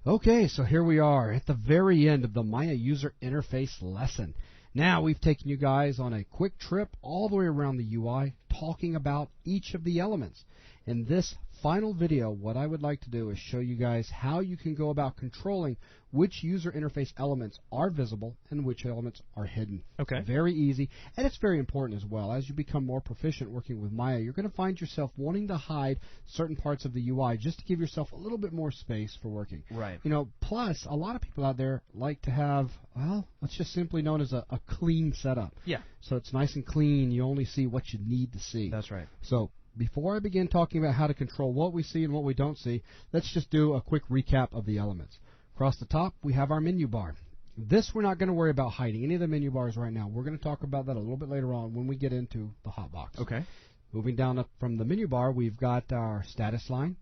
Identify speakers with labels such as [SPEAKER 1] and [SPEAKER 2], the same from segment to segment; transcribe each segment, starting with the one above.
[SPEAKER 1] Okay, so here we are at the very end of the Maya user interface lesson. Now we've taken you guys on a quick trip all the way around the UI, talking about each of the elements. In this final video, what I would like to do is show you guys how you can go about controlling which user interface elements are visible and which elements are hidden.
[SPEAKER 2] Okay.
[SPEAKER 1] It's very easy, and it's very important as well. As you become more proficient working with Maya, you're going to find yourself wanting to hide certain parts of the UI just to give yourself a little bit more space for working.
[SPEAKER 2] Right.
[SPEAKER 1] You know, plus, a lot of people out there like to have, well, what's just simply known as a clean setup.
[SPEAKER 2] Yeah.
[SPEAKER 1] So it's nice and clean. You only see what you need to see.
[SPEAKER 2] That's right.
[SPEAKER 1] So before I begin talking about how to control what we see and what we don't see, let's just do a quick recap of the elements. Across the top, we have our menu bar. This we're not going to worry about hiding any of the menu bars right now. We're going to talk about that a little bit later on when we get into the hotbox.
[SPEAKER 2] Okay.
[SPEAKER 1] Moving down up from the menu bar, we've got our status line.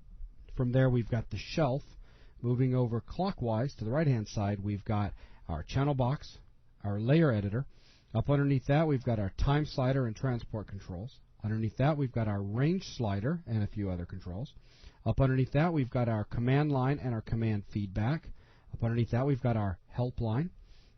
[SPEAKER 1] From there, we've got the shelf. Moving over clockwise to the right-hand side, we've got our channel box, our layer editor. Up underneath that, we've got our time slider and transport controls. Underneath that, we've got our range slider and a few other controls. Up underneath that, we've got our command line and our command feedback. Up underneath that, we've got our help line.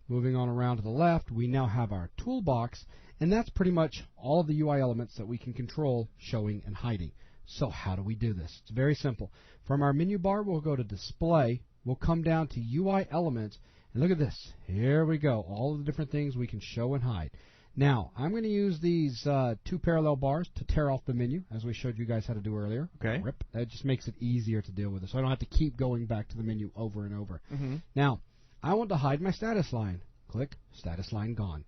[SPEAKER 1] Moving on around to the left, we now have our toolbox, and that's pretty much all of the UI elements that we can control showing and hiding. So how do we do this? It's very simple. From our menu bar, we'll go to Display. We'll come down to UI Elements, and look at this. Here we go. All of the different things we can show and hide. Now, I'm going to use these two parallel bars to tear off the menu, as we showed you guys how to do earlier.
[SPEAKER 2] Okay.
[SPEAKER 1] Rip. That just makes it easier to deal with it, so I don't have to keep going back to the menu over and over. Now, I want to hide my status line. Click, status line gone.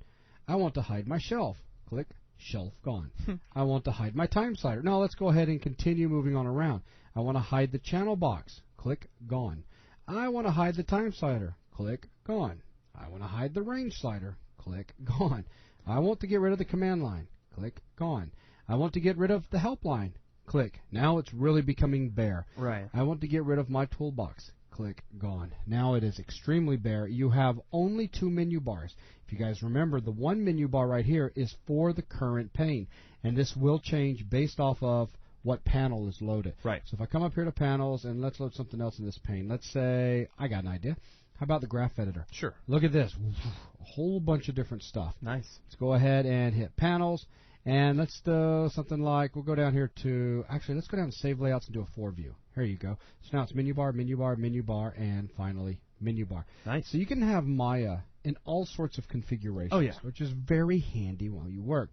[SPEAKER 1] I want to hide my shelf. Click, shelf gone. I want to hide my time slider. Now, let's go ahead and continue moving on around. I want to hide the channel box. Click, gone. I want to hide the time slider. Click, gone. I want to hide the range slider. Click, gone. I want to get rid of the command line. Click, gone. I want to get rid of the help line. Click. Now it's really becoming bare.
[SPEAKER 2] Right.
[SPEAKER 1] I want to get rid of my toolbox. Click, gone. Now it is extremely bare. You have only two menu bars. If you guys remember, the one menu bar right here is for the current pane, and this will change based off of what panel is loaded.
[SPEAKER 2] Right.
[SPEAKER 1] So if I come up here to panels, and let's load something else in this pane. Let's say, I got an idea. How about the graph editor?
[SPEAKER 2] Sure.
[SPEAKER 1] Look at this. A whole bunch of different stuff.
[SPEAKER 2] Nice.
[SPEAKER 1] Let's go ahead and hit panels. And let's do something like, we'll go down here to, actually, let's go down to save layouts and do a 4 view. Here you go. So now it's menu bar, menu bar, menu bar, and finally menu bar.
[SPEAKER 2] Nice.
[SPEAKER 1] So you can have Maya in all sorts of configurations,
[SPEAKER 2] Oh, yeah.
[SPEAKER 1] which is very handy while you work.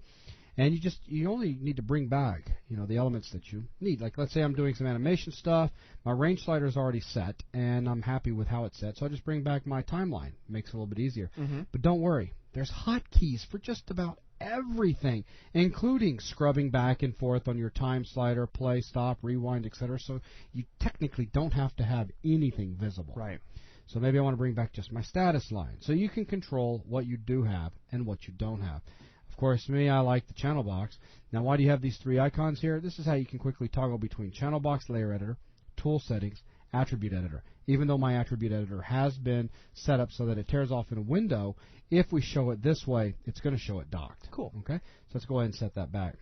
[SPEAKER 1] And you only need to bring back, the elements that you need. Like, let's say I'm doing some animation stuff. My range slider is already set, and I'm happy with how it's set. So I just bring back my timeline. Makes it a little bit easier. But don't worry. There's hotkeys for just about everything, including scrubbing back and forth on your time slider, play, stop, rewind, etc. So you technically don't have to have anything visible.
[SPEAKER 2] Right.
[SPEAKER 1] So maybe I want to bring back just my status line. So you can control what you do have and what you don't have. Of course, me, I like the channel box. Now, why do you have these three icons here? This is how you can quickly toggle between channel box layer editor, tool settings, attribute editor. Even though my attribute editor has been set up so that it tears off in a window, if we show it this way, it's going to show it docked.
[SPEAKER 2] Cool.
[SPEAKER 1] Okay, so let's go ahead and set that back.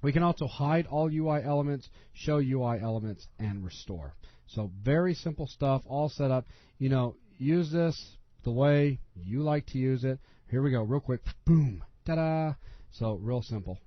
[SPEAKER 1] We can also hide all UI elements, show UI elements, and restore. So very simple stuff, all set up. Use this the way you like to use it. Here we go, real quick. Boom. Ta-da! So real simple,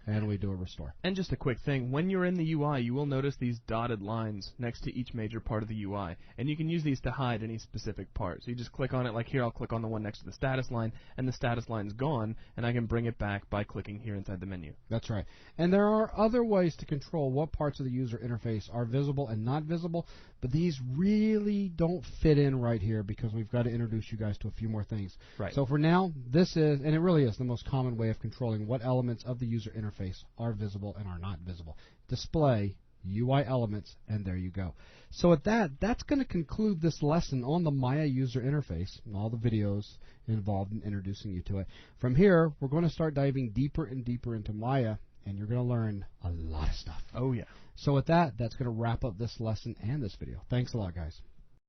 [SPEAKER 1] and we do a restore.
[SPEAKER 2] And just a quick thing, when you're in the UI, you will notice these dotted lines next to each major part of the UI, and you can use these to hide any specific part. So you just click on it, like here I'll click on the one next to the status line, and the status line's gone, and I can bring it back by clicking here inside the menu.
[SPEAKER 1] That's right. And there are other ways to control what parts of the user interface are visible and not visible, but these really don't fit in right here because we've got to introduce you guys to a few more things.
[SPEAKER 2] Right.
[SPEAKER 1] So for now, this is, and it really is, the most common way of controlling what elements of the user interface are visible and are not visible. Display, UI elements, and there you go. So with that, that's going to conclude this lesson on the Maya user interface and all the videos involved in introducing you to it. From here, we're going to start diving deeper and deeper into Maya, and you're going to learn a lot of stuff.
[SPEAKER 2] Oh, yeah.
[SPEAKER 1] So with that, that's going to wrap up this lesson and this video. Thanks a lot, guys.